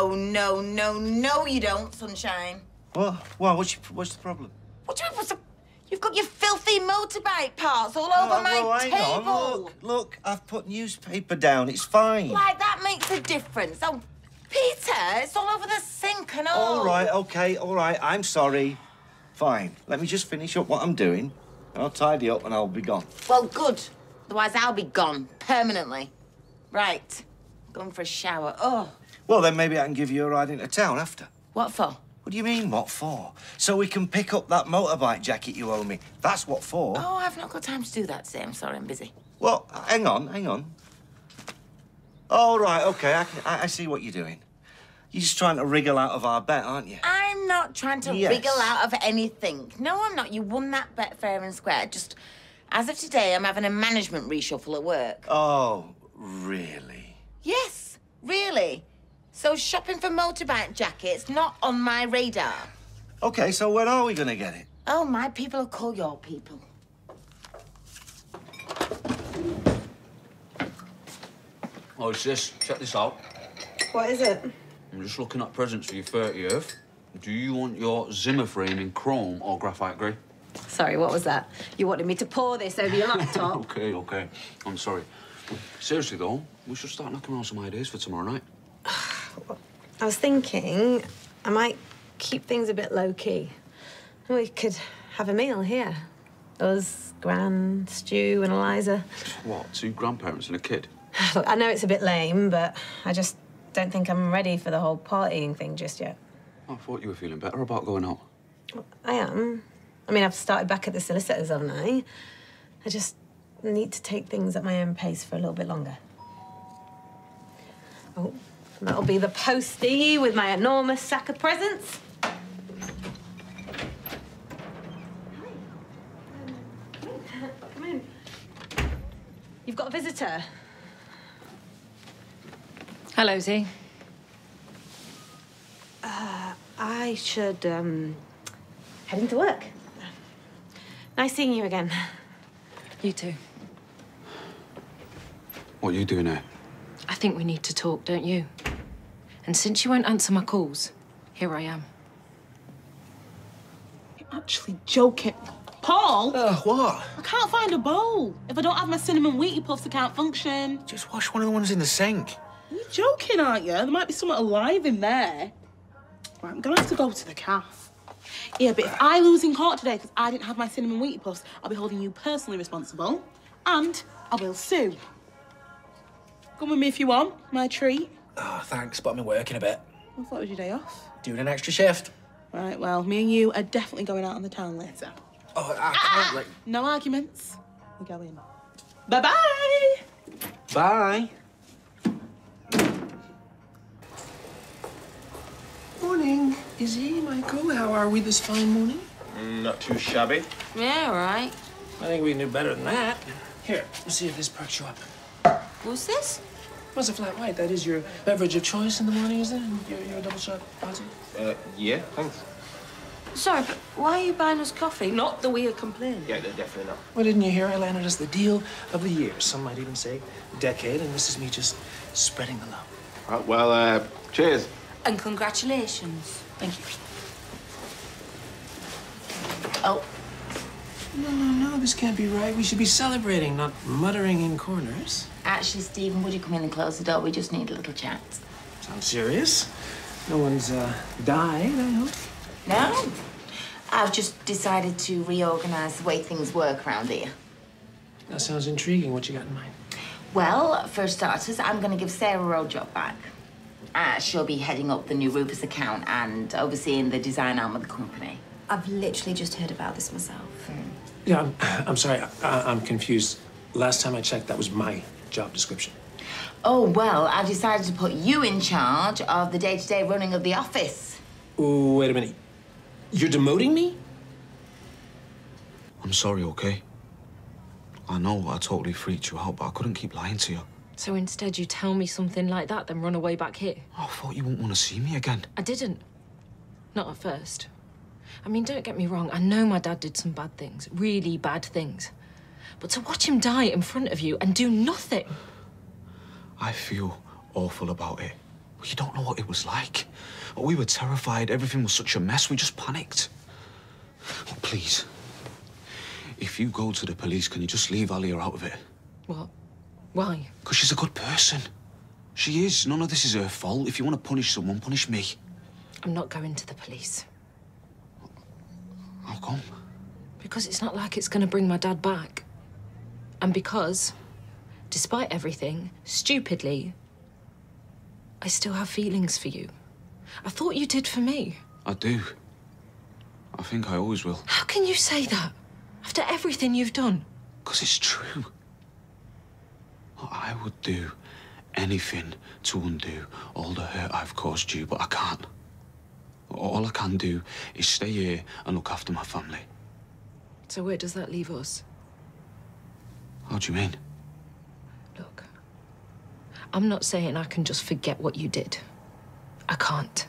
No, no, no, no, you don't, Sunshine. What? Why? What's the problem? What do you mean, You've got your filthy motorbike parts all over my hang table. on. Look, I've put newspaper down. It's fine. Like, that makes a difference. Oh, Peter, it's all over the sink and all. All right, OK, all right. I'm sorry. Fine. Let me just finish up what I'm doing. I'll tidy up and I'll be gone. Well, good. Otherwise, I'll be gone permanently. Right. Going for a shower. Oh. Well, then maybe I can give you a ride into town after. What for? What do you mean, what for? So we can pick up that motorbike jacket you owe me. That's what for. Oh, I've not got time to do that today. I'm sorry, I'm busy. Well, hang on. All right, OK, I see what you're doing. You're just trying to wriggle out of our bet, aren't you? I'm not trying to wriggle out of anything. No, I'm not. You won that bet fair and square. Just, as of today, I'm having a management reshuffle at work. Oh, really? Yes, really. So shopping for motorbike jackets, not on my radar. OK, so when are we going to get it? Oh, my people will call your people. Oh, it's this. Check this out. What is it? I'm just looking at presents for your 30th. Do you want your Zimmer frame in chrome or graphite grey? Sorry, what was that? You wanted me to pour this over your laptop? OK. I'm sorry. Seriously, though, we should start knocking around some ideas for tomorrow night. I was thinking I might keep things a bit low-key. We could have a meal here. Us, Gran, Stu and Eliza. What, 2 grandparents and a kid? Look, I know it's a bit lame, but I just don't think I'm ready for the whole partying thing just yet. I thought you were feeling better about going out. Well, I am. I mean, I've started back at the solicitors, haven't I? I just need to take things at my own pace for a little bit longer. Oh, that'll be the postie with my enormous sack of presents. Come in. You've got a visitor. Hello, Z. I should, head into work. Nice seeing you again. You too. What are you doing here? I think we need to talk, don't you? And since you won't answer my calls, here I am. You're actually joking. Paul? What? I can't find a bowl. If I don't have my cinnamon wheatie puffs, I can't function. Just wash one of the ones in the sink. You're joking, aren't you? There might be something alive in there. Right, I'm gonna have to go to the calf. Yeah, but if I lose in court today because I didn't have my cinnamon wheatie puffs, I'll be holding you personally responsible. And I will sue. Come with me if you want. My treat. Oh, thanks, but I'm working a bit. I thought it was your day off. Doing an extra shift. Right, well, me and you are definitely going out on the town later. Oh, I can't wait. No arguments. We're going. Bye-bye. Bye. Morning, Izzy, Michael. How are we this fine morning? Not too shabby. Yeah, all right. I think we can do better than that. Here, let's see if this perks you up. What's this? What's a flat white? That is your beverage of choice in the morning, is it? You're a double shot, Ozzy? Yeah, thanks. Sorry, but why are you buying us coffee? Not that we are complaining. Yeah, definitely not. Well, didn't you hear? I landed us the deal of the year. Some might even say decade, and this is me just spreading the love. Right, well, cheers. And congratulations. Thank you. Oh. No, this can't be right. We should be celebrating, not muttering in corners. Actually, Stephen, would you come in and close the door? We just need a little chat. Sounds serious. No one's died, I hope. No. I've just decided to reorganize the way things work around here. That sounds intriguing. What you got in mind? Well, for starters, I'm going to give Sarah her old job back. She'll be heading up the new Rufus account and overseeing the design arm of the company. I've literally just heard about this myself. Yeah, I'm sorry. I'm confused. Last time I checked, that was my job description. Oh, well, I've decided to put you in charge of the day-to-day running of the office. Ooh, wait a minute. You're demoting me? I'm sorry, OK? I know I totally freaked you out, but I couldn't keep lying to you. So instead you tell me something like that, then run away back here? I thought you wouldn't want to see me again. I didn't. Not at first. I mean, don't get me wrong, I know my dad did some bad things, really bad things. But to watch him die in front of you and do nothing... I feel awful about it. You don't know what it was like. We were terrified. Everything was such a mess. We just panicked. Oh, please. If you go to the police, can you just leave Alia out of it? What? Why? Because she's a good person. She is. None of this is her fault. If you want to punish someone, punish me. I'm not going to the police. How come? Because it's not like it's going to bring my dad back. And because, despite everything, stupidly, I still have feelings for you. I thought you did for me. I do. I think I always will. How can you say that? After everything you've done? Because it's true. I would do anything to undo all the hurt I've caused you, but I can't. All I can do is stay here and look after my family. So where does that leave us? How do you mean? Look, I'm not saying I can just forget what you did. I can't.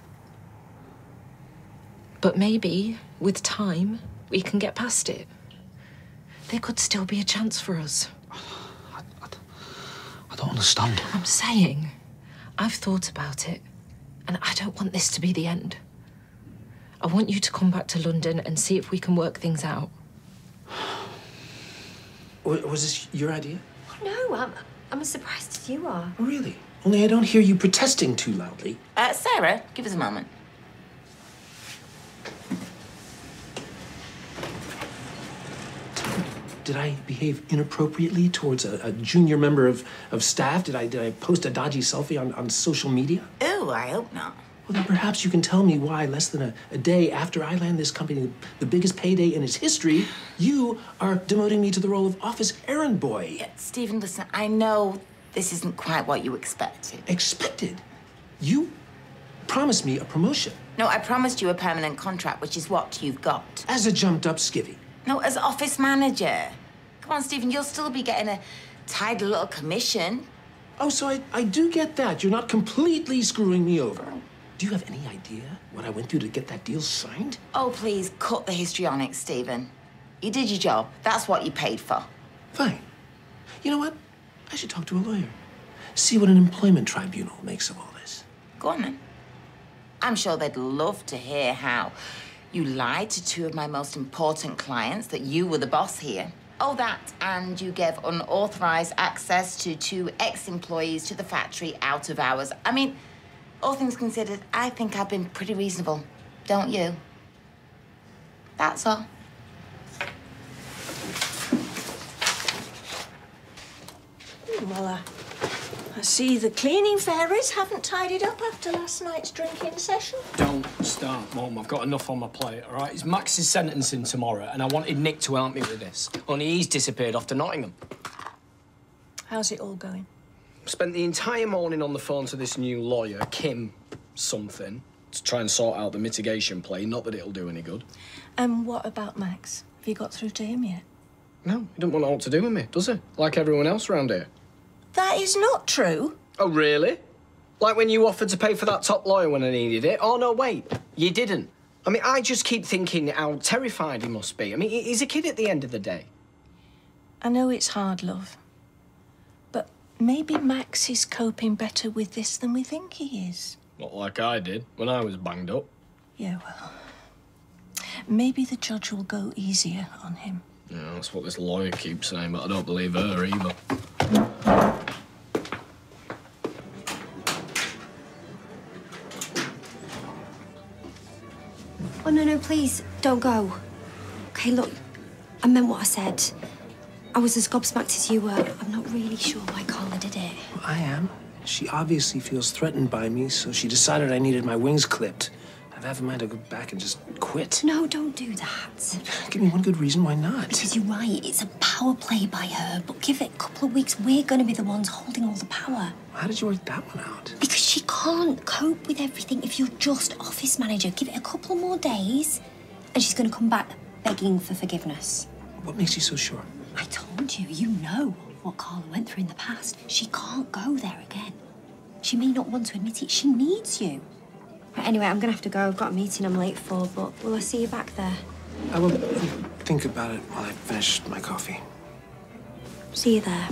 But maybe, with time, we can get past it. There could still be a chance for us. I don't understand. I'm saying, I've thought about it, and I don't want this to be the end. I want you to come back to London and see if we can work things out. Was this your idea? No, I'm as surprised as you are. Oh, really? Only I don't hear you protesting too loudly. Sarah, give us a moment. Did I behave inappropriately towards a junior member of staff? Did I post a dodgy selfie on social media? Oh, I hope not. Well, then perhaps you can tell me why less than a day after I land this company, the biggest payday in its history, you are demoting me to the role of office errand boy. Yeah, Stephen, listen, I know this isn't quite what you expected. Expected? You promised me a promotion. No, I promised you a permanent contract, which is what you've got. As a jumped-up skivvy. No, as office manager. Come on, Stephen, you'll still be getting a tidy little commission. Oh, so I do get that. You're not completely screwing me over. Do you have any idea what I went through to get that deal signed? Oh, please, cut the histrionics, Stephen. You did your job. That's what you paid for. Fine. You know what? I should talk to a lawyer. See what an employment tribunal makes of all this. Go on, then. I'm sure they'd love to hear how you lied to two of my most important clients, that you were the boss here. Oh, that, and you gave unauthorized access to two ex-employees to the factory out of hours. I mean, all things considered, I think I've been pretty reasonable, don't you? That's all. Well, I see the cleaning fairies haven't tidied up after last night's drinking session. Don't start, Mum. I've got enough on my plate, all right? It's Max's sentencing tomorrow, and I wanted Nick to help me with this. Only he's disappeared off to Nottingham. How's it all going? Spent the entire morning on the phone to this new lawyer, Kim something, to try and sort out the mitigation play. Not that it'll do any good. And what about Max? Have you got through to him yet? No, he doesn't want to know what to do with me, does he? Like everyone else around here. That is not true. Oh, really? Like when you offered to pay for that top lawyer when I needed it? Oh, no, wait. You didn't. I mean, I just keep thinking how terrified he must be. I mean, he's a kid at the end of the day. I know it's hard, love. But maybe Max is coping better with this than we think he is. Not like I did when I was banged up. Yeah, well, maybe the judge will go easier on him. Yeah, that's what this lawyer keeps saying, but I don't believe her either. Oh, no, please, don't go. OK, look, I meant what I said. I was as gobsmacked as you were. I'm not really sure why Carla did it. Well, I am. She obviously feels threatened by me, so she decided I needed my wings clipped. I've half a mind to go back and just quit. No, don't do that. Give me one good reason why not. Because you're right, it's a power play by her, but give it a couple of weeks, we're going to be the ones holding all the power. How did you work that one out? Because she can't cope with everything if you're just office manager. Give it a couple more days, and she's going to come back begging for forgiveness. What makes you so sure? I told you, you know what Carla went through in the past. She can't go there again. She may not want to admit it. She needs you. Right, anyway, I'm going to have to go. I've got a meeting I'm late for, but will I see you back there? I will think about it while I finish my coffee. See you there.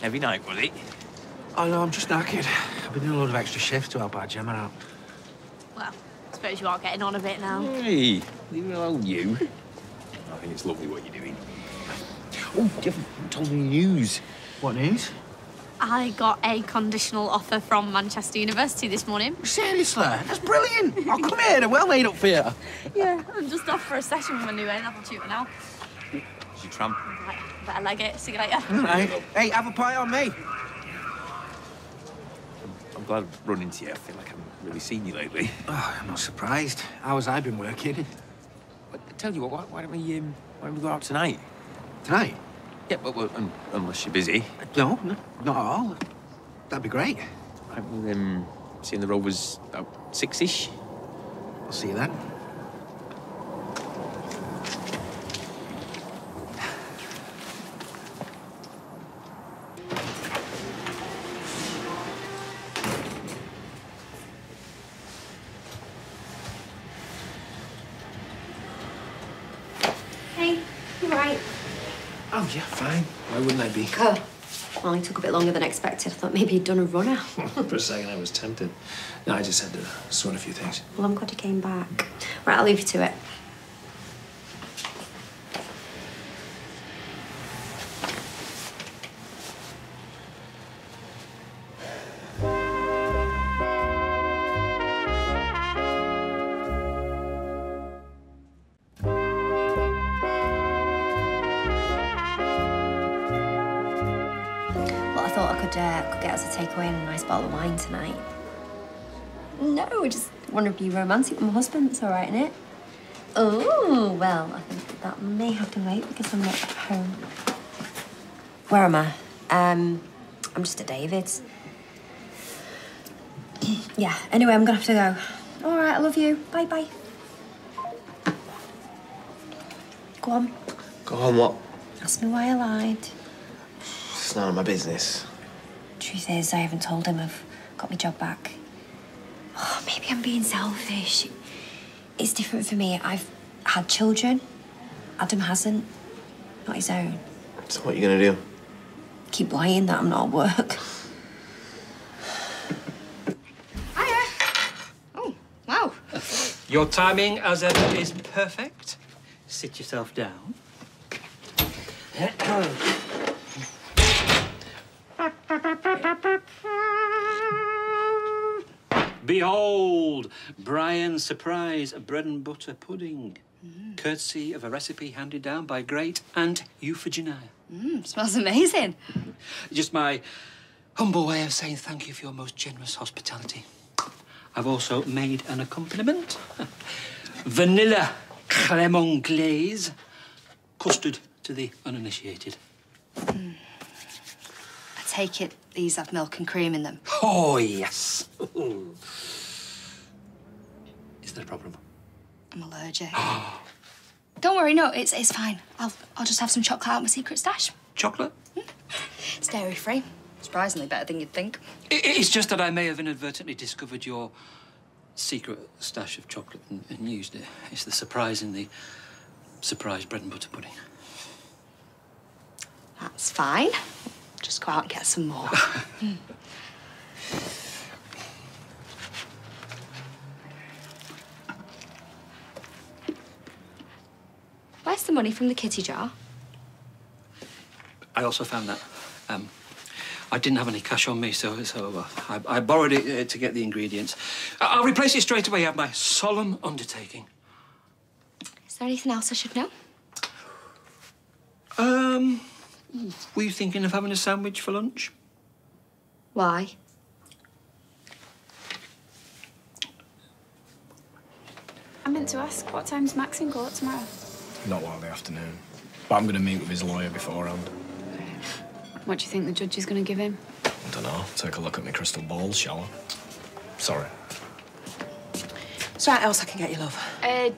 Heavy night, was it? Oh, no, I'm just knackered. I've been doing a load of extra shifts to help our Gemma out. Well, I suppose you are getting on a bit now. Hey, leave me alone, you. I think it's lovely what you're doing. Oh, you haven't told me news. What news? I got a conditional offer from Manchester University this morning. Seriously? That's brilliant. Oh, come here. They're well made up for you. Yeah, I'm just off for a session with my new A-level tutor now. Is your tramp? Right, better leg it. See you later. All right. Hey, have a pie on me. I'm glad I've run into you. I feel like I haven't really seen you lately. Oh, I'm not surprised. How has I been working? I tell you what, why don't we go out tonight? Tonight? Yeah, well, unless you're busy. No, not at all. That'd be great. Right, we'll see you in the Rovers about 6-ish. I'll see you then. Hey, you right? Oh, yeah, fine. Why wouldn't I be? Well, it took a bit longer than expected. I thought maybe you'd done a runner. For a second, I was tempted. No, I just had to sort a few things. Well, I'm glad you came back. Right, I'll leave you to it. I thought I could get us a takeaway and a nice bottle of wine tonight. No, I just want to be romantic with my husband. It's all right, innit? Oh, well, I think that may have to wait because I'm not at home. Where am I? I'm just at David's. Yeah, anyway, I'm gonna have to go. All right, I love you. Bye-bye. Go on. Go on, what? Ask me why I lied. It's none of my business. Truth is, I haven't told him I've got my job back. Oh, maybe I'm being selfish. It's different for me. I've had children. Adam hasn't. Not his own. So what are you gonna do? Keep lying that I'm not at work. Hiya. Oh, wow. Your timing, as ever, is perfect. Sit yourself down. Behold, Brian's surprise bread and butter pudding. Courtesy of a recipe handed down by great Aunt Euphigenia. Smells amazing. Just my humble way of saying thank you for your most generous hospitality. I've also made an accompaniment. Vanilla Clermont glaze. Custard to the uninitiated. I take it these have milk and cream in them. Oh, yes. Is there a problem? I'm allergic. Don't worry, no, it's fine. I'll just have some chocolate out of my secret stash. Chocolate? It's dairy-free. Surprisingly better than you'd think. It's just that I may have inadvertently discovered your secret stash of chocolate and used it. It's the surprise in the surprise bread and butter pudding. That's fine. Just go out and get some more. Where's the money from the kitty jar? I also found that. I didn't have any cash on me, so I borrowed it to get the ingredients. I'll replace it straight away. You have my solemn undertaking. Is there anything else I should know? Were you thinking of having a sandwich for lunch? Why? I meant to ask, what time's Max in court tomorrow? Not while the afternoon. But I'm going to meet with his lawyer beforehand. What do you think the judge is going to give him? I don't know. Take a look at my crystal ball, shall I? Sorry. Is there anything else I can get you, love?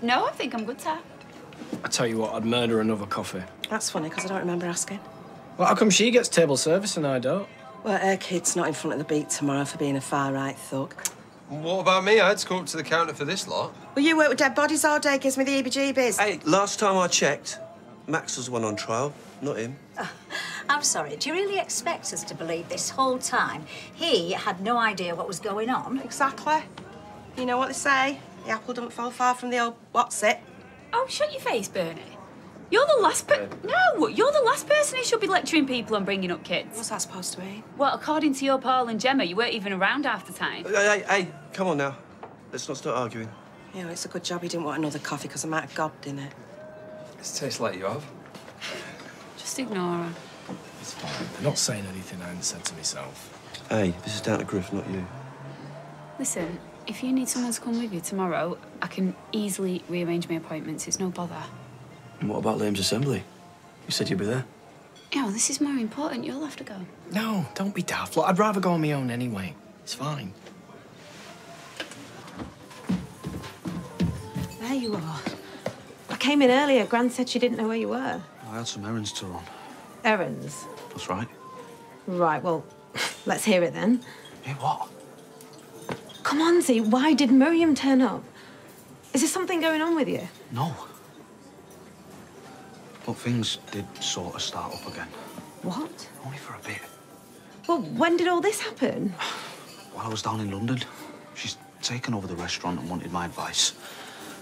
No, I think I'm good, sir. I tell you what, I'd murder another coffee. That's funny, because I don't remember asking. Well, how come she gets table service and I don't? Well, her kid's not in front of the beat tomorrow for being a far-right thug. What about me? I had to come up to the counter for this lot. Well, you work with dead bodies all day, gives me the heebie-jeebies. Hey, last time I checked, Max was the one on trial, not him. I'm sorry, do you really expect us to believe this whole time he had no idea what was going on? Exactly. You know what they say, the apple don't fall far from the old what's it. Oh, shut your face, Bernie. You're the last you're the last person who should be lecturing people on bringing up kids. What's that supposed to mean? Well, according to your Paul and Gemma, you weren't even around half the time. Hey, come on now. Let's not start arguing. You know, it's a good job he didn't want another coffee because I might have gobbed in it. It tastes like you have. Just ignore her. It's fine. They're not saying anything I hadn't said to myself. Hey, this is down to Griff, not you. Listen, if you need someone to come with you tomorrow, I can easily rearrange my appointments. It's no bother. And what about Liam's assembly? You said you'd be there. Yeah, well, this is more important. You'll have to go. No, don't be daft. Look, I'd rather go on my own anyway. It's fine. There you are. I came in earlier. Gran said she didn't know where you were. I had some errands to run. Errands? That's right. Right, well, let's hear it then. Hey, what? Come on, Z, why did Miriam turn up? Is there something going on with you? No. But things did sort of start up again. What? Only for a bit. Well, when did all this happen? While I was down in London, she's taken over the restaurant and wanted my advice.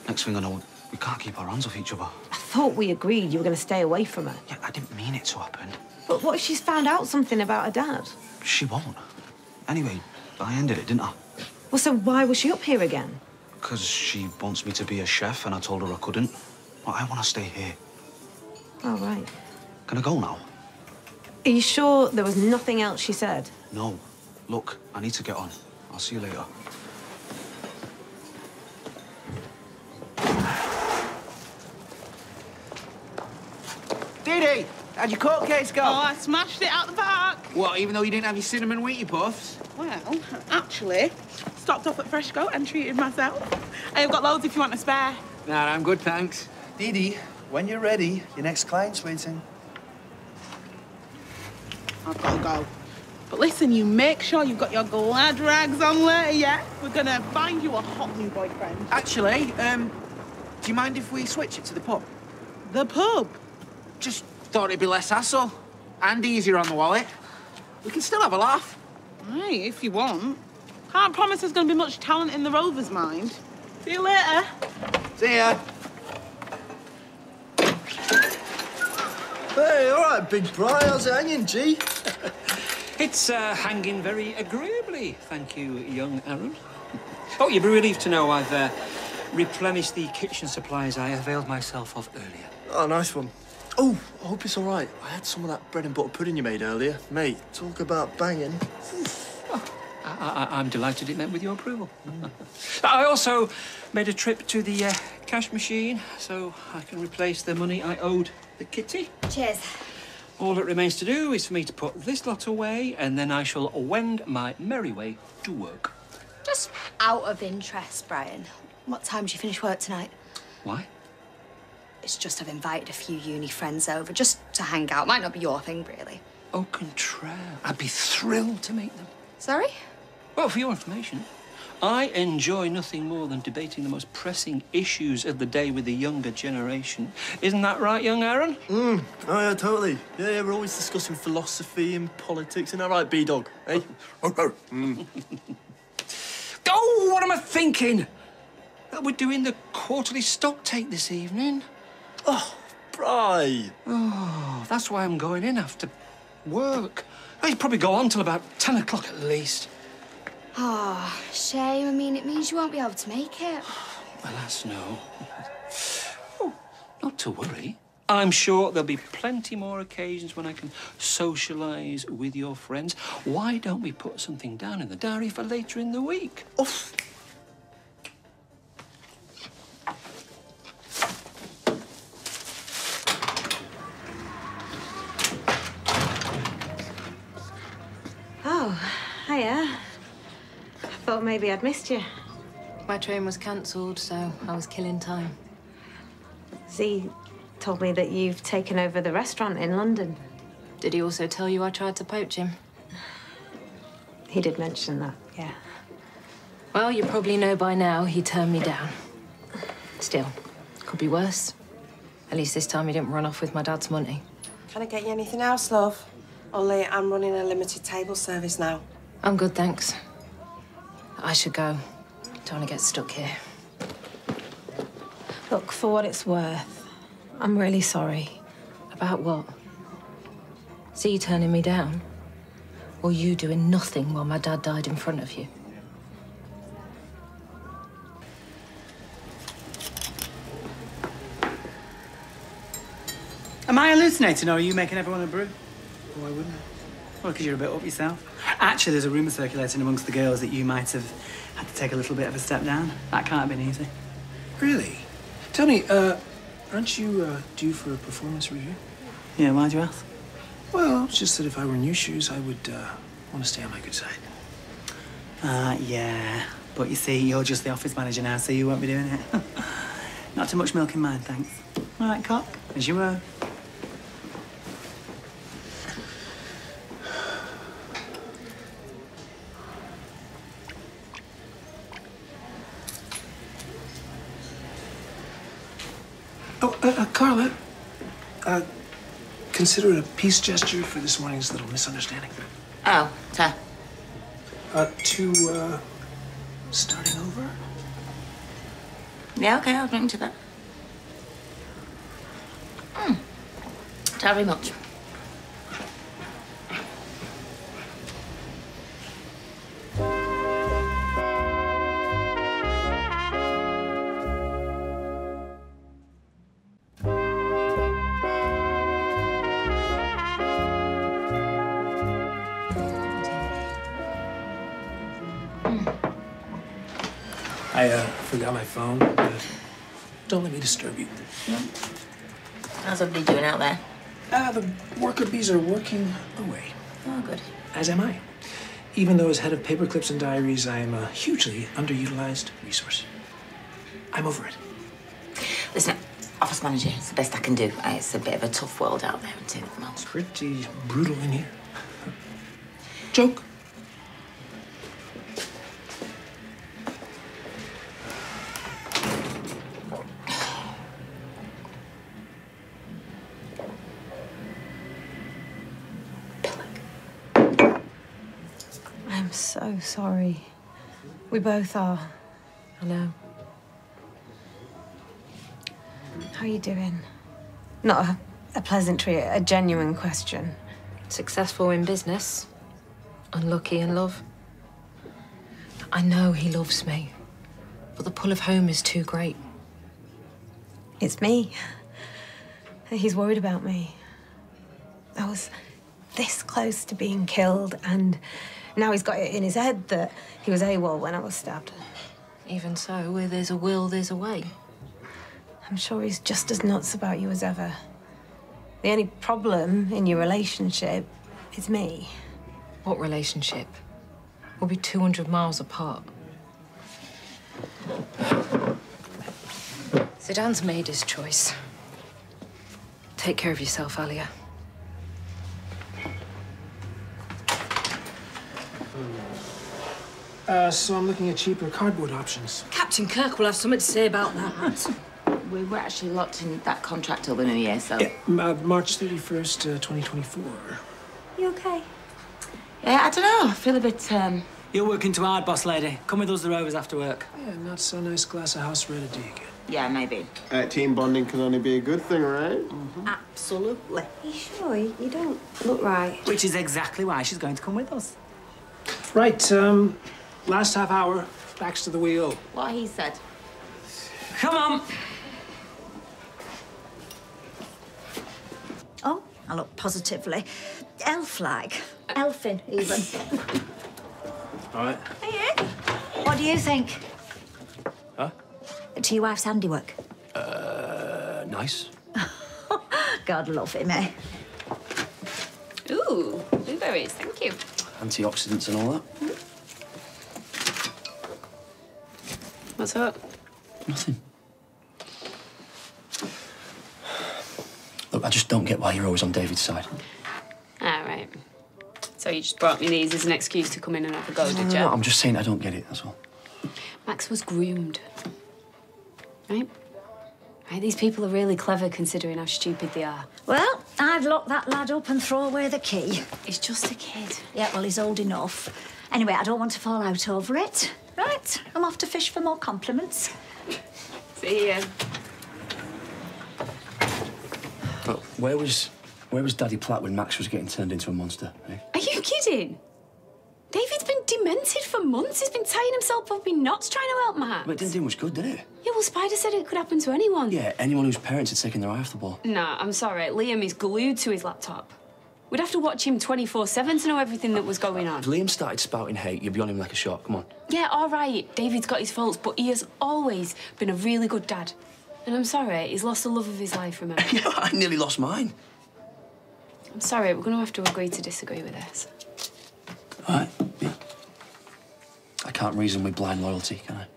Next thing I know, we can't keep our hands off each other. I thought we agreed you were going to stay away from her. Yeah, I didn't mean it to happen. But what if she's found out something about her dad? She won't. Anyway, I ended it, didn't I? Well, so why was she up here again? Because she wants me to be a chef, and I told her I couldn't. Well, I want to stay here. Oh, right. Can I go now? Are you sure there was nothing else she said? No. Look, I need to get on. I'll see you later. Dee Dee, how'd your court case go? Oh, I smashed it out the park. What, even though you didn't have your cinnamon wheatie puffs? Well, actually, stopped off at Freshco and treated myself. I've got loads if you want a spare. Nah, I'm good, thanks. Dee Dee, when you're ready, your next client's waiting. I've got to go. But listen, you make sure you've got your glad rags on later, yeah? We're gonna find you a hot new boyfriend. Actually, do you mind if we switch it to the pub? The pub? Just thought it'd be less hassle. And easier on the wallet. We can still have a laugh. Right, if you want. Can't promise there's gonna be much talent in the Rover's mind. See you later. See ya. Hey, all right, big Bri, how's it hanging, G? It's hanging very agreeably, thank you, young Aaron. Oh, you'll be relieved to know I've replenished the kitchen supplies I availed myself of earlier. Oh, nice one. Oh, I hope it's all right. I had some of that bread and butter pudding you made earlier. Mate, talk about banging. I'm delighted it met with your approval. I also made a trip to the cash machine so I can replace the money I owed the kitty. Cheers. All that remains to do is for me to put this lot away, and then I shall wend my merry way to work. Just out of interest, Brian, what time do you finish work tonight? Why? It's just I've invited a few uni friends over just to hang out. Might not be your thing, really. Au contraire, I'd be thrilled to meet them. Sorry? Well, for your information, I enjoy nothing more than debating the most pressing issues of the day with the younger generation. Isn't that right, young Aaron? Oh, yeah, totally. Yeah, we're always discussing philosophy and politics. Isn't that right, B-Dog? Hey? Oh, what am I thinking? We're doing the quarterly stock take this evening. Oh, Bri. Oh, that's why I'm going in after work. I'd probably go on till about 10 o'clock at least. Oh, shame. I mean, it means you won't be able to make it. Alas, no. Oh, not to worry. I'm sure there'll be plenty more occasions when I can socialise with your friends. Why don't we put something down in the diary for later in the week? Oh. Oh, hiya. I thought maybe I'd missed you. My train was cancelled, so I was killing time. Z told me that you've taken over the restaurant in London. Did he also tell you I tried to poach him? He did mention that, yeah. Well, you probably know by now he turned me down. Still, could be worse. At least this time you didn't run off with my dad's money. Can I get you anything else, love? Only I'm running a limited table service now. I'm good, thanks. I should go. Don't want to get stuck here. Look, for what it's worth, I'm really sorry. About what? See you turning me down? Or you doing nothing while my dad died in front of you? Am I hallucinating, or are you making everyone a brew? Why wouldn't I? Well, because you're a bit up yourself. Actually, there's a rumour circulating amongst the girls that you might have had to take a little bit of a step down. That can't have been easy. Really? Tell me, aren't you due for a performance review? Yeah, why'd you ask? Well, it's just that if I were in your shoes, I would want to stay on my good side. Yeah. But you see, you're just the office manager now, so you won't be doing it. Not too much milk in mine, thanks. All right, cock, as you were. Oh, Carla, consider it a peace gesture for this morning's little misunderstanding. Oh, To, starting over? Yeah, okay, I'll drink to that. Very much. I forgot my phone. Don't let me disturb you. How's everybody doing out there? The worker bees are working away. Oh, good. As am I. Even though as head of paperclips and diaries, I am a hugely underutilized resource. I'm over it. Listen, office manager, it's the best I can do. It's a bit of a tough world out there at the moment. Pretty brutal in here. Joke. I'm so sorry. We both are. I know. How are you doing? Not a pleasantry, a genuine question. Successful in business. Unlucky in love. I know he loves me, but the pull of home is too great. It's me. He's worried about me. I was this close to being killed, and now he's got it in his head that he was AWOL when I was stabbed. Even so, where there's a will, there's a way. I'm sure he's just as nuts about you as ever. The only problem in your relationship is me. What relationship? We'll be 200 miles apart. Zidane's made his choice. Take care of yourself, Alia. So I'm looking at cheaper cardboard options. Captain Kirk will have something to say about that. We were actually locked in that contract till the new year, so... Yeah, March 31st, 2024. You okay? Yeah, I don't know. I feel a bit, You're working too hard, boss lady. Come with us the Rovers after work. Yeah, not so nice glass of house red do you get? Yeah, maybe. Team bonding can only be a good thing, right? Absolutely. Are you sure? You don't look right. Which is exactly why she's going to come with us. Right, last half hour, backs to the wheel. What he said. Come on. Oh, I look positively elf-like. Elfin, even. All right. Hey, what do you think? Huh? To your wife's handiwork? Nice. God love him, eh? Ooh, blueberries, thank you. Antioxidants and all that. What's up? Nothing. Look, I just don't get why you're always on David's side. All right. So you just brought me these as an excuse to come in and have a go, did you? No, I'm just saying I don't get it, that's all. Max was groomed. Right? Right, these people are really clever considering how stupid they are. Well, I'd lock that lad up and throw away the key. He's just a kid. Yeah, well, he's old enough. Anyway, I don't want to fall out over it. Right, I'm off to fish for more compliments. See ya. But where was Daddy Platt when Max was getting turned into a monster, eh? Are you kidding? David's been demented for months. He's been tying himself up in knots trying to help Max. But it didn't do much good, did it? Yeah, well, Spider said it could happen to anyone. Yeah, anyone whose parents had taken their eye off the ball. Nah, I'm sorry. Liam is glued to his laptop. We'd have to watch him 24/7 to know everything that was going on. If Liam started spouting hate, you'd be on him like a shot. Come on. Yeah, all right. David's got his faults, but he has always been a really good dad. And I'm sorry, he's lost the love of his life, remember? Yeah, I nearly lost mine. I'm sorry, we're going to have to agree to disagree with this. All right, yeah. I can't reason with blind loyalty, can I?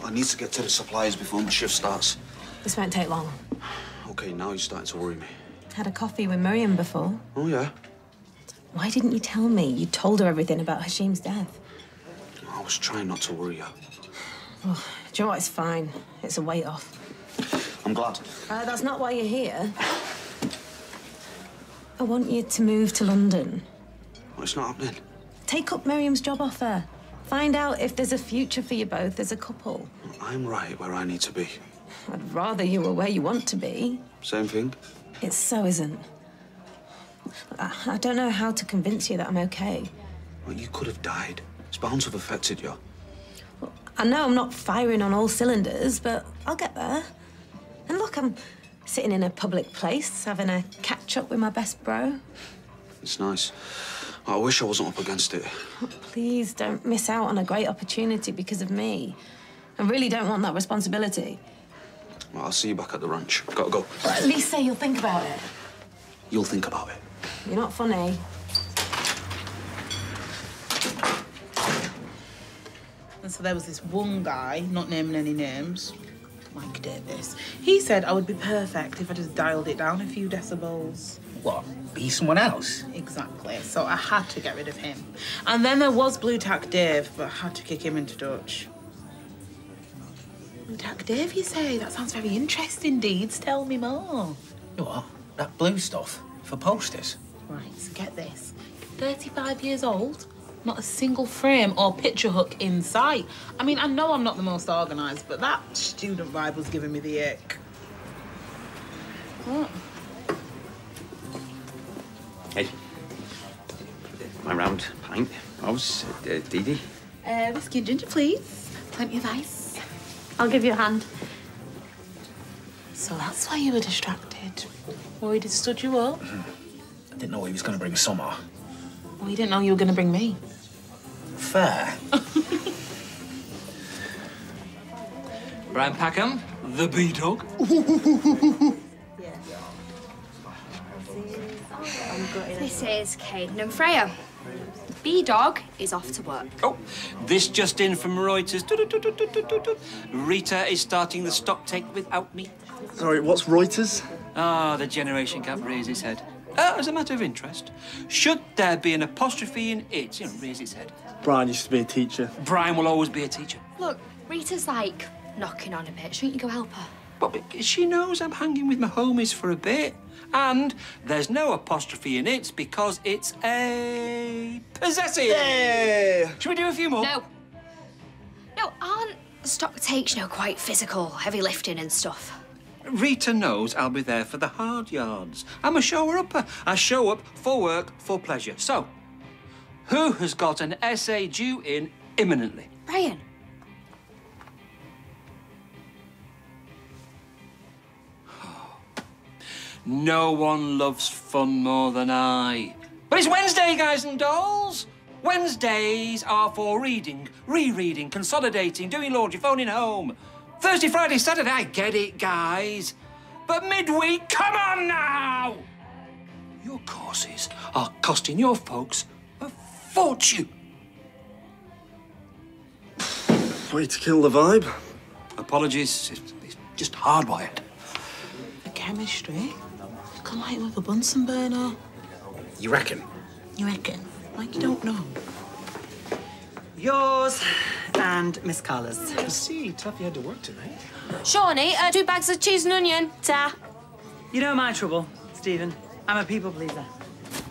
I need to get to the suppliers before my shift starts. This won't take long. OK, now you're starting to worry me. Had a coffee with Miriam before. Oh, yeah? Why didn't you tell me? You told her everything about Hashim's death. I was trying not to worry you. Oh, do you know what? It's fine. It's a weight off. I'm glad. That's not why you're here. I want you to move to London. Well, it's not happening. Take up Miriam's job offer. Find out if there's a future for you both as a couple. I'm right where I need to be. I'd rather you were where you want to be. Same thing? It so isn't. I don't know how to convince you that I'm okay. Well, you could have died. It's bound to have affected you. Well, I know I'm not firing on all cylinders, but I'll get there. And look, I'm sitting in a public place, having a catch-up with my best bro. It's nice. I wish I wasn't up against it. Oh, please don't miss out on a great opportunity because of me. I really don't want that responsibility. Well, I'll see you back at the ranch. Gotta go. Well, at least say you'll think about it. You'll think about it. You're not funny. And so there was this one guy, not naming any names, Mike Davis. He said I would be perfect if I just dialed it down a few decibels. What? Be someone else? Exactly. So I had to get rid of him. And then there was Blue Tack Dave, but I had to kick him into Dutch. Blue Tack Dave, you say? That sounds very interesting, Deeds. Tell me more. What? That blue stuff? For posters? Right, so get this. 35 years old, not a single frame or picture hook in sight. I mean, I know I'm not the most organised, but that student vibe was giving me the ick. What? Hey. My round pint. How's Dee Dee? Whiskey and ginger, please. Plenty of ice. I'll give you a hand. So that's why you were distracted. Worried he'd stood you up? I didn't know he was going to bring Summer. Well, you didn't know you were going to bring me. Fair. Brian Packham, the B-Dog. This is Caden and Freya. The B-Dog is off to work. Oh, this just in from Reuters. Rita is starting the stock take without me. Sorry, what's Reuters? Ah, the generation gap raised its head. As a matter of interest, should there be an apostrophe in it, raise its head? Brian used to be a teacher. Brian will always be a teacher. Look, Rita's like knocking on a bit. Shouldn't you go help her? But she knows I'm hanging with my homies for a bit. And there's no apostrophe in it because it's a possessive. Hey! Should we do a few more? No. No, aren't stock takes, quite physical, heavy lifting and stuff? Rita knows I'll be there for the hard yards. I'm a shower-upper. I show up for work, for pleasure. So, who has got an essay due in imminently? Brian. No one loves fun more than I. But it's Wednesday, guys and dolls. Wednesdays are for reading, rereading, consolidating, doing laundry, phoning home. Thursday, Friday, Saturday, I get it, guys. But midweek, come on now! Your courses are costing your folks a fortune. Way to kill the vibe. Apologies, it's just hardwired. For chemistry? Can light with a Bunsen burner. You reckon? You reckon? Like you don't know. Yours, and Miss Carla's. I see. Tough you had to work tonight. Shawnee, 2 bags of cheese and onion. Ta. You know my trouble, Stephen. I'm a people pleaser.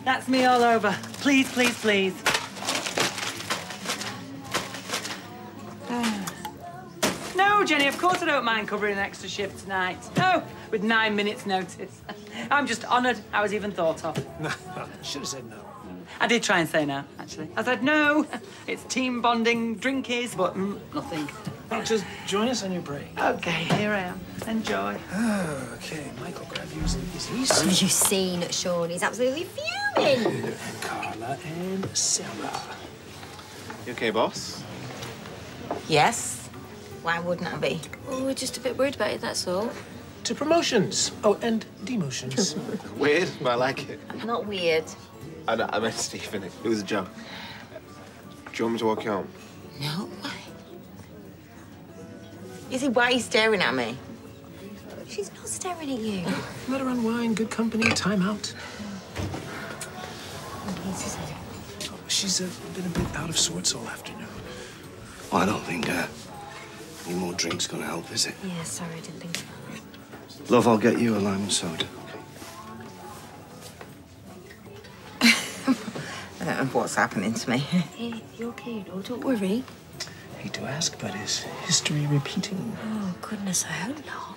That's me all over. Please, please, please. No, Jenny, of course I don't mind covering an extra shift tonight. No, with 9 minutes' notice. I'm just honoured I was even thought of. No, should have said no. I did try and say no, actually. I said no, it's team bonding, drinkies, but nothing. Just join us on your break. OK, here I am. Enjoy. OK, Michael, grab you these. Have you seen Sean? He's absolutely fuming. And Carla and Sarah. You okay, boss? Yes. Why wouldn't I be? Oh, we're just a bit worried about it, that's all. To promotions. Oh, and demotions. Weird, but I like it. Not weird. I met Stephen. It was a joke. Do you want me to walk you home? No way. You see, why are you staring at me? She's not staring at you. Let her unwind. Good company. Time out. She's been a bit out of sorts all afternoon. Well, I don't think any more drink's gonna help, is it? Yeah, sorry, I didn't think about Love, I'll get you a lime soda. I don't know what's happening to me. Hey, you okay? No, don't worry. Hate to ask, but is history repeating? Oh, goodness, I hope not.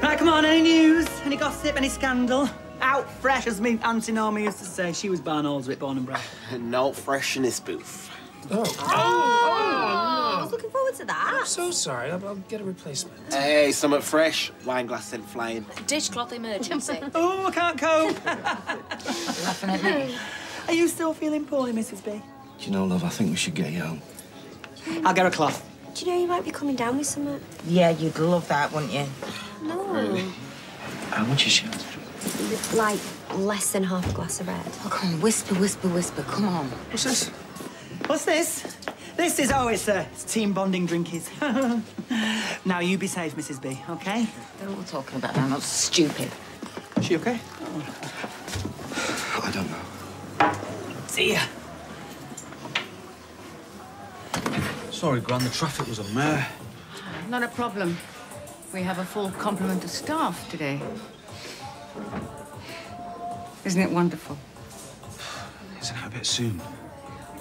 Right, come on, any news? Any gossip? Any scandal? Out fresh, as me Auntie Norma used to say. She was Barn Aldrich, born and bred. Not fresh in this booth. I was looking forward to that. I'm so sorry. I'll get a replacement. Hey, something fresh. Wine glass sent flying. Dishcloth emergency. Oh, I can't cope. Laughing at me. Are you still feeling poorly, Mrs. B? Do you know, love, I think we should get you home. I'll get a cloth. Do you know you might be coming down with something? Yeah, you'd love that, wouldn't you? No. Really? How much is she? Like, less than half a glass of red. Oh, come on, whisper, whisper, whisper. Come on. What's this? What's this? This is, it's team bonding drinkies. Now, you be safe, Mrs. B, OK? I don't know what we're talking about now. I'm not stupid. Is she OK? I don't know. See ya. Sorry, Gran, the traffic was a mare. Not a problem. We have a full complement of staff today. Isn't it wonderful? Isn't it a bit soon?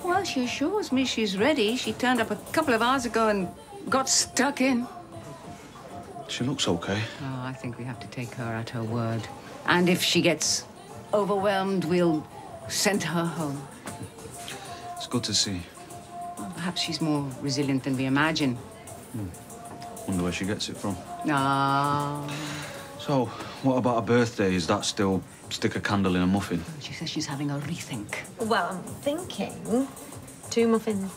Well, she assures me she's ready. She turned up a couple of hours ago and got stuck in. She looks okay. Oh, I think we have to take her at her word. And if she gets overwhelmed, we'll send her home. It's good to see. Well, perhaps she's more resilient than we imagine. Wonder where she gets it from. No. So, what about her birthday? Is that still stick a candle in a muffin? She says she's having a rethink. Well, I'm thinking 2 muffins.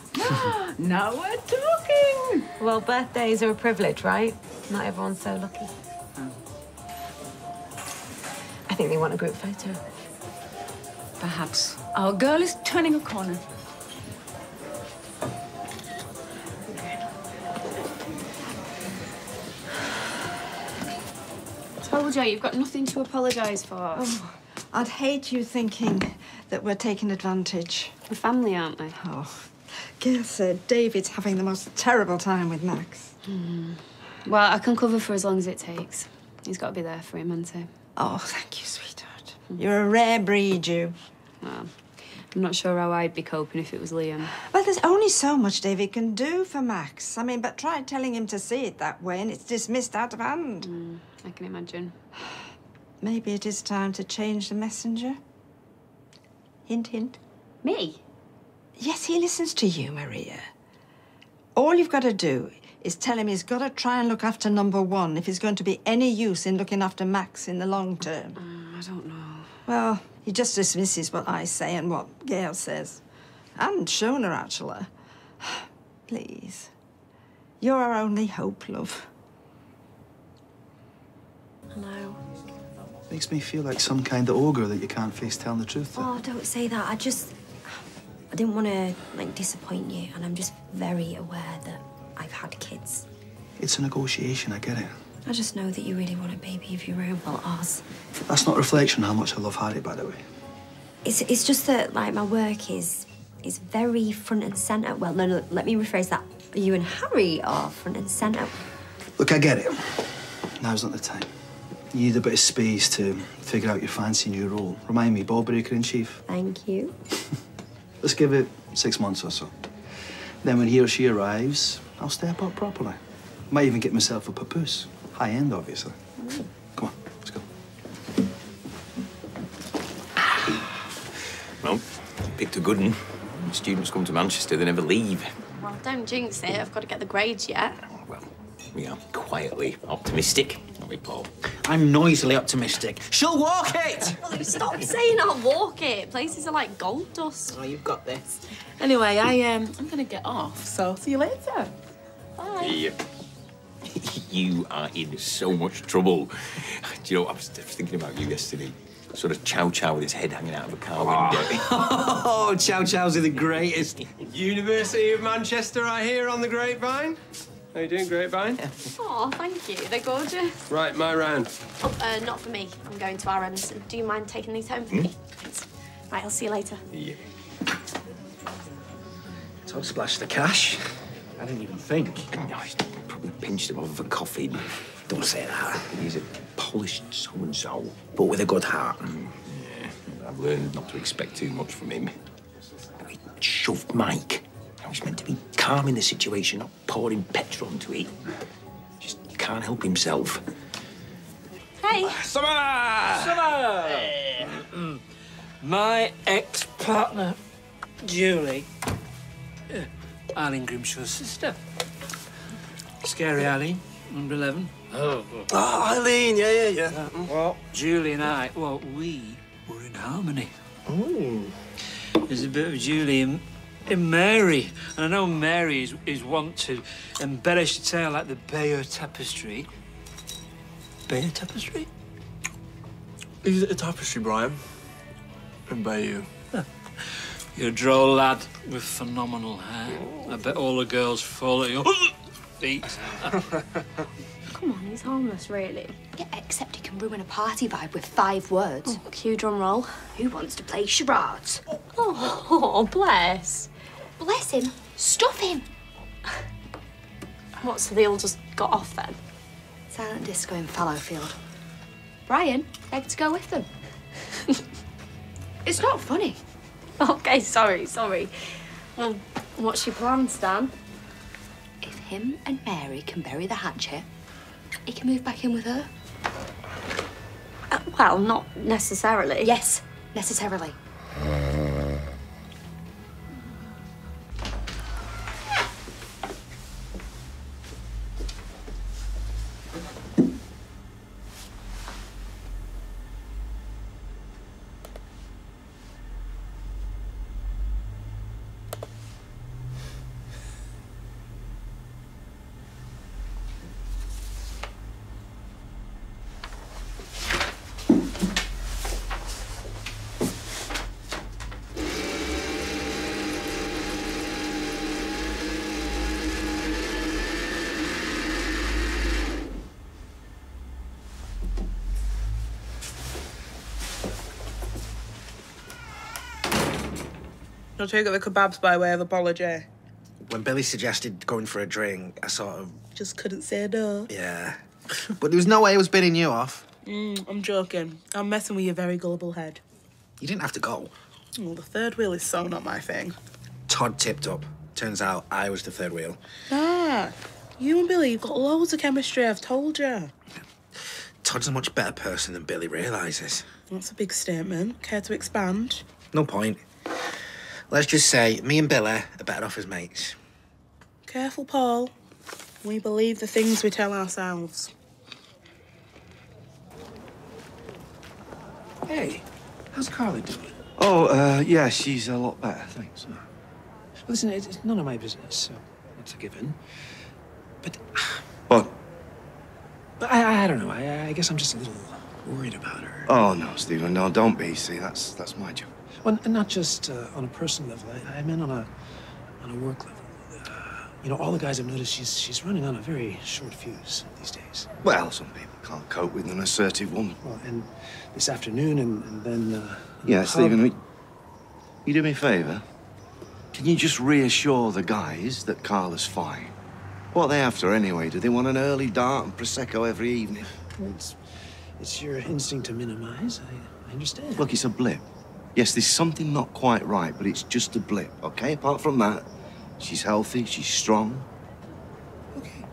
Now we're talking! Well, birthdays are a privilege, right? Not everyone's so lucky. I think they want a group photo. Perhaps. Our girl is turning a corner. Told you, you've got nothing to apologise for. Oh, I'd hate you thinking that we're taking advantage. We're family, aren't we? Oh, Gail said David's having the most terrible time with Max. Well, I can cover for as long as it takes. He's got to be there for him, hasn't he? Oh, thank you, sweetheart. You're a rare breed, you. Well, I'm not sure how I'd be coping if it was Liam. Well, there's only so much David can do for Max. I mean, but try telling him to see it that way and it's dismissed out of hand. I can imagine. Maybe it is time to change the messenger. Hint, hint. Me? Yes, he listens to you, Maria. All you've got to do is tell him he's got to try and look after number 1 if he's going to be any use in looking after Max in the long term. I don't know. Well, he just dismisses what I say and what Gail says. And Shona, actually. Please. You're our only hope, love. Hello. Makes me feel like some kind of ogre that you can't face telling the truth to. Oh, don't say that. I didn't want to, like, disappoint you, and I'm just very aware that I've had kids. It's a negotiation, I get it. I just know that you really want a baby of your own. Well, ours. That's not a reflection on how much I love Harry, by the way. It's just that, like, my work is very front and centre. Well, no, let me rephrase that. You and Harry are front and centre. Look, I get it. Now's not the time. You need a bit of space to figure out your fancy new role. Remind me, ball breaker in chief. Thank you. Let's give it 6 months or so. Then when he or she arrives, I'll step up properly. Might even get myself a papoose. High end, obviously. Come on, let's go. Well, picked a good one. Students come to Manchester, they never leave. Well, don't jinx it. I've got to get the grades yet. Well, we are quietly optimistic, aren't we, Paul? I'm noisily optimistic. She'll walk it! Well, stop saying I'll walk it. Places are like gold dust. Oh, you've got this. Anyway, I'm gonna get off, so see you later. Bye. Yeah. You are in so much trouble. Do you know, I was thinking about you yesterday. Sort of Chow Chow with his head hanging out of a car window. Oh, Chow Chows are the greatest. University of Manchester, I hear, on the Grapevine. How you doing, Grapevine? Oh, thank you. They're gorgeous. Right, my round. Oh, not for me. I'm going to RM's. Do you mind taking these home for me? Thanks. Right, I'll see you later. Yeah. Todd splashed the cash. I didn't even think. No, he's probably pinched him off of a coffin. Don't say that. He's a polished so-and-so. But with a good heart. Yeah, I've learned not to expect too much from him. He shoved Mike. Now, he's meant to be calming the situation, not pouring petrol into it. Just can't help himself. Hey. Summer! My ex-partner, Julie, Eileen Grimshaw's sister. Scary Eileen, number 11. Oh, Eileen, yeah. Well, Julie and I, we were in harmony. There's a bit of Julie in Mary. And I know Mary is wont to embellish the tale like the Bayeux Tapestry. Bayeux Tapestry? Is it a tapestry, Brian? In Bayeux. You're a droll lad with phenomenal hair. I bet all the girls fall at your feet. Come on, he's harmless, really. Yeah, except he can ruin a party vibe with 5 words. Oh, cue drum roll. Who wants to play charades? Oh, bless. Bless him. Stuff him. What, so they all just got off then? Silent disco in Fallowfield. Brian begged to go with them. It's not funny. Okay, sorry. Well, what's your plan, Stan? If him and Mary can bury the hatchet, he can move back in with her. Well, not necessarily. Yes, necessarily. I'll take the kebabs by way of apology. When Billy suggested going for a drink, I sort of... Just couldn't say no. Yeah. But there was no way I was bidding you off. I'm joking. I'm messing with your very gullible head. You didn't have to go. Well, the third wheel is so not my thing. Todd tipped up. Turns out I was the third wheel. Ah, you and Billy, you've got loads of chemistry, I've told you. Todd's a much better person than Billy realises. That's a big statement. Care to expand? No point. Let's just say me and Billy are better off as mates. Careful, Paul. We believe the things we tell ourselves. Hey, how's Carly doing? Oh, yeah, she's a lot better, thanks. Well, listen, it's none of my business, so that's a given. But... What? But I don't know. I guess I'm just a little worried about her. Oh, no, Stephen, no, don't be. See, that's my job. Well, and not just on a personal level. I meant on a work level. You know, all the guys have noticed she's running on a very short fuse these days. Well, some people can't cope with an assertive woman. Well, and this afternoon, and then. Yeah, Stephen, you do me a favour. Can you just reassure the guys that Carla's fine? What are they after anyway? Do they want an early dart and Prosecco every evening? Well, it's your instinct to minimize. I understand. Look, it's a blip. Yes, there's something not quite right, but it's just a blip, okay? Apart from that, she's healthy, she's strong. Okay.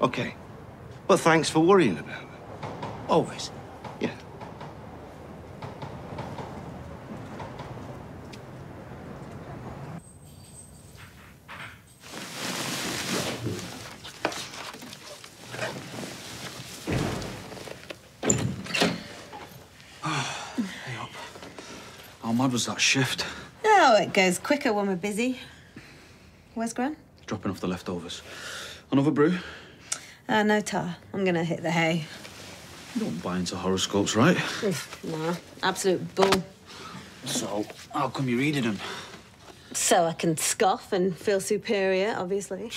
Okay. But thanks for worrying about her. Always. Yeah. How mad was that shift? Oh, it goes quicker when we're busy. Where's Gran? Dropping off the leftovers. Another brew? No tar. I'm gonna hit the hay. You don't buy into horoscopes, right? Nah, absolute bull. So, how come you're reading them? So I can scoff and feel superior, obviously.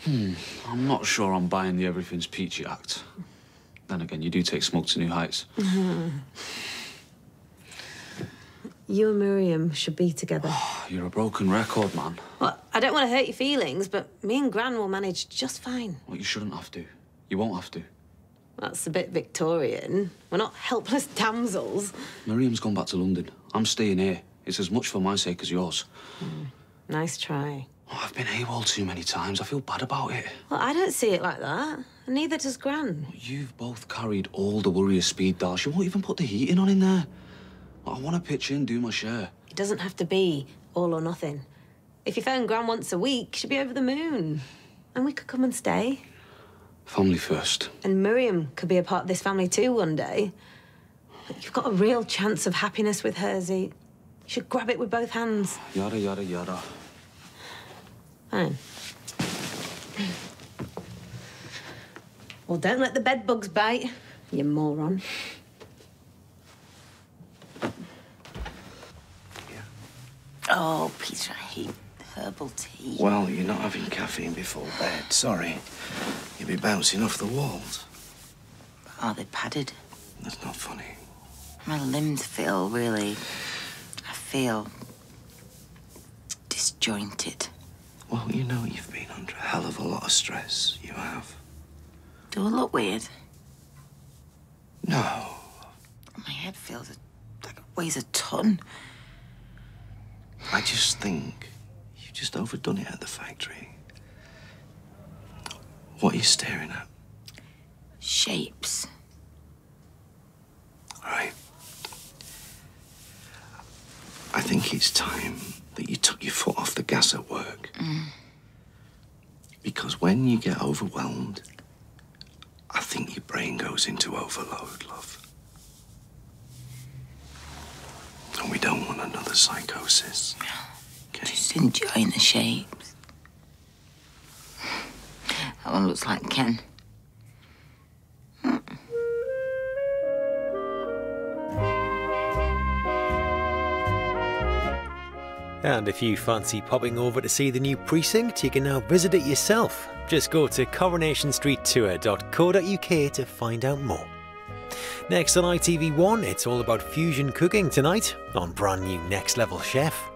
I'm not sure I'm buying the everything's peachy act. Then again, you do take smoke to new heights. You and Miriam should be together. You're a broken record, man. Well, I don't want to hurt your feelings, but me and Gran will manage just fine. Well, you shouldn't have to. You won't have to. That's a bit Victorian. We're not helpless damsels. Miriam's gone back to London. I'm staying here. It's as much for my sake as yours. Nice try. Oh, I've been AWOL too many times. I feel bad about it. Well, I don't see it like that. And neither does Gran. You've both carried all the worry of speed dial. She won't even put the heating on in there. I want to pitch in, do my share. It doesn't have to be all or nothing. If you phone Gran once a week, she'll be over the moon. And we could come and stay. Family first. And Miriam could be a part of this family too one day. But you've got a real chance of happiness with her, Z. You should grab it with both hands. Yada, yada, yada. Fine. Well, don't let the bed bugs bite, you moron. Oh, Peter, I hate herbal tea. Well, you're not having caffeine before bed. Sorry. You'll be bouncing off the walls. Are they padded? That's not funny. My limbs feel really... I feel... disjointed. Well, you know you've been under a hell of a lot of stress. You have. Do I look weird? No. My head feels like it weighs a ton. I just think you've just overdone it at the factory. What are you staring at? Shapes. All right. I think it's time that you took your foot off the gas at work. Because when you get overwhelmed, I think your brain goes into overload, love. And we don't want another psychosis. Okay? Just enjoying the shapes. That one looks like Ken. And if you fancy popping over to see the new precinct, you can now visit it yourself. Just go to coronationstreettour.co.uk to find out more. Next on ITV1, it's all about fusion cooking tonight on brand new Next Level Chef.